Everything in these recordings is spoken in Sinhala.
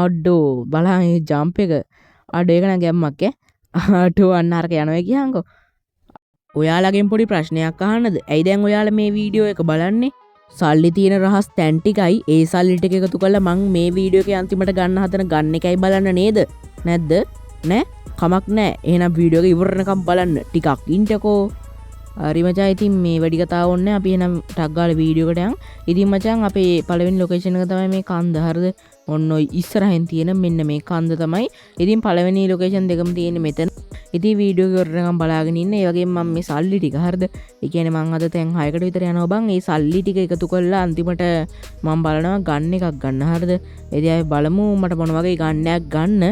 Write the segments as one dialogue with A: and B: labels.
A: අඩ්ඩෝ බලන් මේ ජම්ප් එක අඩ ඒක නම් ගැම්මක් අටෝ අන්න අරක යනවා කියහන්කෝ ඔයාලගෙන් පොඩි ප්‍රශ්නයක් අහන්නද ඇයි දැන් ඔයාලා මේ වීඩියෝ එක බලන්නේ සල්ලි තියෙන රහස් තැන් ටිකයි ඒ සල්ලි ටික එකතු කරලා මං මේ වීඩියෝ එකේ අන්තිමට ගන්න හදන ගන්න එකයි බලන්න නේද නැද්ද නෑ කමක් නෑ එහෙනම් වීඩියෝ එක ඉවර වෙනකම් බලන්න ටිකක් ඉන්නකෝ හරි මචං ඉතින් මේ වැඩි කතාව ඕනේ අපි එහෙනම් ටක් ගාලා වීඩියෝ එකට යන් ඉතින් මචං අපේ පළවෙනි ලොකේෂන් එක තමයි මේ කන්ද හරිද ඔන්න ඔය ඉස්සරහින් තියෙන මෙන්න මේ කන්ද තමයි ඉතින් පළවෙනි ලොකේෂන් දෙකම තියෙන්නේ මෙතන ඉතින් වීඩියෝ එක ඉවරනකම් බලාගෙන ඉන්න ඒ වගේම මම මේ සල්ලි ටික හරිද ඒ කියන්නේ මං අද තැන් 6කට විතර යනවා බං ඒ සල්ලි ටික එකතු කරලා අන්තිමට මම බලනවා ගන්න එකක් ගන්න හරිද ඉතින් අපි බලමු මට මොන වගේ ගන්නයක් ගන්න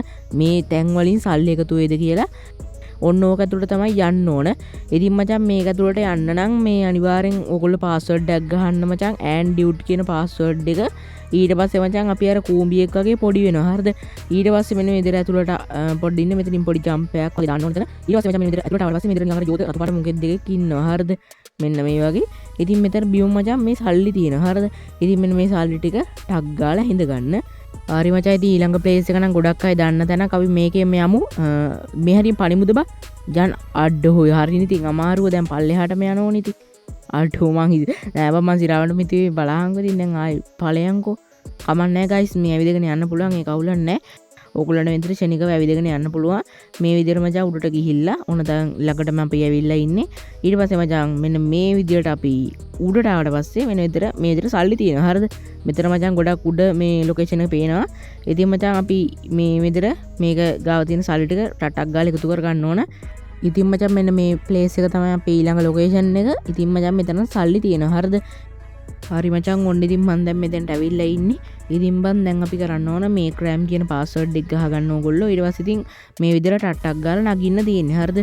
A: මේ තැන් වලින් සල්ලි එකතු වේද කියලා ඔන්න ඕක ඇතුළට තමයි යන්න ඕන ඉතින් මචං මේක ඇතුළට යන්න නම් මේ අනිවාර්යෙන් ඕගොල්ලෝ පාස්වර්ඩ් එකක් ගහන්න මචං and dude කියන පාස්වර්ඩ් එක ඊට පස්සේ මචං අපි අර කූඹියෙක් වගේ පොඩි වෙනවා හරිද ඊට පස්සේ මෙන්න මේ විදිහට ඇතුළට පොඩ්ඩ ඉන්න මෙතනින් පොඩි ජම්ප් එකක් වගේ දාන්න ඕන තැන ඊට පස්සේ මචං මේ විදිහට ඇතුළට ආවට පස්සේ මෙතන ළඟට යෝත අතපාට මුගෙක් දෙකක් ඉන්නවා හරිද මෙන්න මේ වගේ ඉතින් මෙතන බියුම් මචං මේ සල්ලි තියෙනවා හරිද ඉතින් මෙන්න මේ සල්ලි ටික ටක් ගාලා හිඳ ගන්න හරි මචං ඉතින් ඊළඟ ප්ලේස් එක නම් ගොඩක් අය දන්න තැනක් අපි මේකෙම යමු මේ හරිය පණිමුද බා ජන් අඩ හොය හරිනේ ඉතින් අමාරුව දැන් පල්ලෙහාටම යන්න ඕනේ ඉතින් අඩෝ මං නෑ බා මං සිරාවට මිතුවේ බලහන්කෝ ඉතින් දැන් ආයි ඵලයන්කෝ කමක් නෑ ගයිස් මේ ඇවිදගෙන යන්න පුළුවන් ඒක අවුලක් නෑ ඕගොල්ලන්ට මෙතන ශනිකව ඇවිදගෙන යන්න පුළුවන් මේ විදිහට මචං උඩට ගිහිල්ලා ඕන දැන් ළඟටම අපි ඇවිල්ලා ඉන්නේ ඊට පස්සේ මචං මෙන්න මේ විදිහට අපි උඩට ආවට පස්සේ වෙන විදිහට මේ විදිහට සල්ලි තියෙනවා හරිද මෙතන මචං ගොඩක් උඩ මේ ලොකේෂන් එක පේනවා ඉතින් මචං අපි මේ විදිහට මේක ගාව තියෙන සල්ලි ටික ටටක් ගාලා එකතු කර ගන්න ඕන ඉතින් මචං මෙන්න මේ ප්ලේස් එක තමයි අපි ඊළඟ ලොකේෂන් එක ඉතින් මචං මෙතන සල්ලි තියෙනවා හරිද හරි මචං ඔන්න ඉතින් මම දැන් මෙතෙන්ට ඇවිල්ලා ඉන්නේ ඉතින් බන් දැන් අපි කරන්න ඕන මේ ක්‍රෑම් කියන පාස්වර්ඩ් එක ගහගන්න ඕගොල්ලෝ ඊට පස්සේ ඉතින් මේ විදිහට ටට්ටක් ගාලා නගින්න තියෙන්නේ හරිද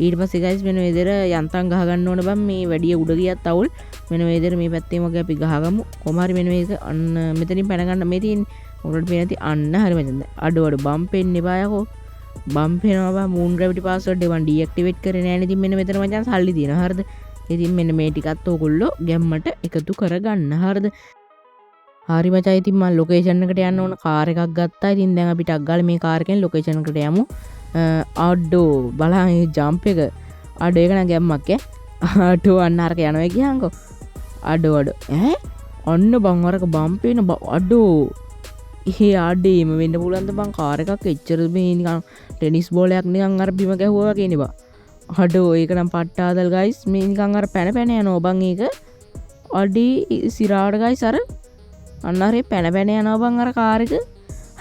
A: ඊට පස්සේ ගයිස් මෙන්න මේ විදිහට යන්තම් ගහගන්න ඕන බන් මේ වැඩි උඩ ගියත් අවුල් මෙන්න මේ විදිහට මේ පැත්තේම වගේ අපි ගහගමු කොහොම හරි මෙන්න මේක අන්න මෙතනින් පැන ගන්න මේ තියෙන්නේ උඩට පේන ඇති අන්න හරි මචං අඩ බම්ප් එන්න එපා යකෝ බම්ප් වෙනවා බා මූන් ග්‍රැවිටි පාස්වර්ඩ් එක මම ඩීඇක්ටිවේට් කරේ නැහැ නේ ඉතින් මෙන්න මෙතන මචං සල්ලි තියෙනවා හරිද ඉතින් මෙන්න මේ ටිකත් ඕගොල්ලෝ ගැම්මට එකතු කරගන්න හරිද හරි මචං ඉතින් මම ලොකේෂන් එකට යන්න ඕන කාර් එකක් ගත්තා ඉතින් දැන් අපි ටක් ගාලා මේ කාර් එකෙන් ලොකේෂන් එකට යමු අඩෝ බලහන් මේ ජම්ප් එක අඩෝ ඒක නම් ගැම්මක් අඩෝ අන්න අරක යනවා කියහන්කෝ අඩෝ ඈ ඔන්න බං අරක බම්ප් වෙන අඩෝ ඒ ආඩේම වෙන්න පුළුවන්ද බං කාර් එකක් එච්චර මේ නිකන් ටෙනිස් බෝලයක් නිකන් අර බිම ගැහුවා වගේ නේ බා අඩෝ ඒක නම් පට්ටාදල් ගයිස් මේ නිකන් අර පැන පැන යනවා බං ඒක අඩි සිරාවට ගයිස් අර අන්න හරි පැන පැන යනවා බං අර කාර් එක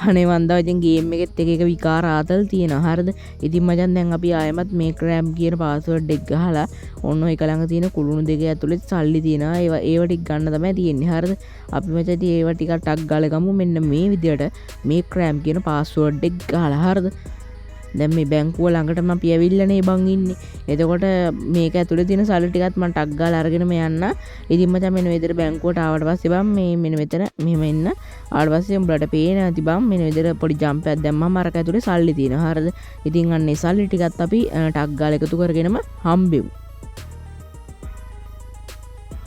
A: අනේ වන්දා ඉතින් ගේම් එකෙත් එක විකාර ආතල් තියෙනවා හරිද ඉතින් මචං දැන් අපි ආයෙමත් මේ ක්‍රෑම් කියන පාස්වර්ඩ් එක ගහලා ඔන්න ඔය එක ළඟ තියෙන කුළුණු දෙක ඇතුලේ සල්ලි තියෙනවා ඒව ටික ගන්න තමයි තියෙන්නේ හරිද අපි මචං ඉතින් ඒව ටික ටක් ගාලා ගමු මෙන්න මේ විදියට මේ ක්‍රෑම් කියන පාස්වර්ඩ් එක ගහලා හරිද දැන් මේ බැංකුව ළඟටම අපි ඇවිල්ලානේ බං ඉන්නේ එතකොට මේක ඇතුලේ තියෙන සල්ලි ටිකත් මම ටක් ගාලා අරගෙනම යන්න ඉතින් මචං මෙන්න විදියට බැංකුවට ආවට පස්සේ බං මේ මෙන්න මෙතන මෙහෙම ඉන්න ආවට පස්සේ උඹලට පේන ඇති බං මෙන්න විදියට පොඩි ජම්ප් එකක් දැම්මම අරක ඇතුලේ සල්ලි තියෙනවා හරිද ඉතින් අන්න ඒ සල්ලි ටිකත් අපි ටක් ගාලා එකතු කරගෙනම හම්බෙමු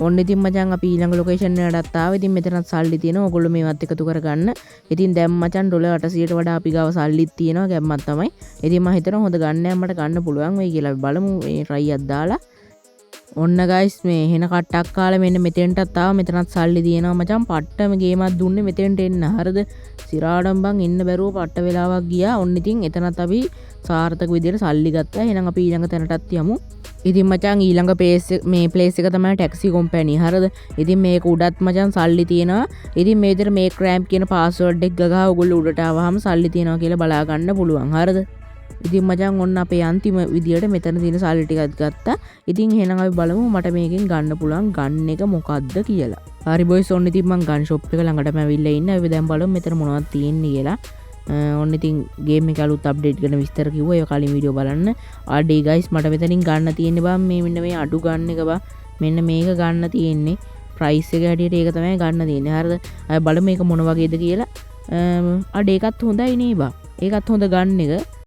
A: ඔන්න ඉතින් මචං අපි ඊළඟ ලොකේෂන් එකටත් ආවා. ඉතින් මෙතනත් සල්ලි තියෙනවා. ඔයගොල්ලෝ මේවත් එකතු කරගන්න. ඉතින් දැන් මචං ඩොලර් 800ට වඩා අපි ගාව සල්ලිත් තියෙනවා ගැම්මක් තමයි. ඉතින් මම හිතනවා හොඳ ගන්නයක් මට ගන්න පුළුවන් වෙයි කියලා. අපි බලමු මේ try එකක් දාලා. ඔන්න guys මේ හෙන කට්ටක් කාලා මෙන්න මෙතෙන්ටත් ආවා. මෙතනත් සල්ලි තියෙනවා මචං. පට්ටම ගේමක් දුන්නේ මෙතෙන්ට එන්න. හරිද? සිරාඩම් බං එන්න බැරුව පට්ට වෙලාවක් ගියා. ඔන්න ඉතින් එතනත් අපි සාර්ථක විදියට සල්ලි ගත්තා. එහෙනම් අපි ඊළඟ තැනටත් යමු. ඉතින් මචං ඊළඟ මේ ප්ලේස් එක තමයි ටැක්සි කම්පැනි. හරිද? ඉතින් මේක උඩත් මචං සල්ලි තියෙනවා. ඉතින් මේ විදිහට මේ ක්‍රෑම්ප් කියන පාස්වර්ඩ් එක ගගා ඔයගොල්ලෝ උඩට ආවහම සල්ලි තියෙනවා කියලා බලා ගන්න පුළුවන්. හරිද? ඉතින් මචං ඔන්න අපේ අන්තිම විදියට මෙතන තියෙන සල්ලි ටිකත් ගත්තා. ඉතින් එහෙනම් අපි බලමු මට මේකෙන් ගන්න පුළුවන් ගන් එක මොකද්ද කියලා. හරි බොයිස් ඔන්න ඉතින් මං ගන් ෂොප් එක ළඟටම ඇවිල්ලා ඉන්නේ. අපි දැන් බලමු මෙතන මොනවද තියෙන්නේ කියලා. ඔන්න ඉතින් ගේම් එක අලුත් අප්ඩේට් කරන විස්තර කිව්වා. ඒක කලින් වීඩියෝ බලන්න. ආඩේ ගයිස් මට මෙතනින් ගන්න තියෙන්නේ බං මේ මෙන්න මේ අඩු ගන්න එක බං. මෙන්න මේක ගන්න තියෙන්නේ. ප්‍රයිස් එක හැටියට ඒක තමයි ගන්න තියෙන්නේ. හරිද? අපි බලමු මේක මොන වගේද කියලා. ආඩේ ඒකත් හොඳයි නේ බං. ඒකත් හොඳ ගන්න එක.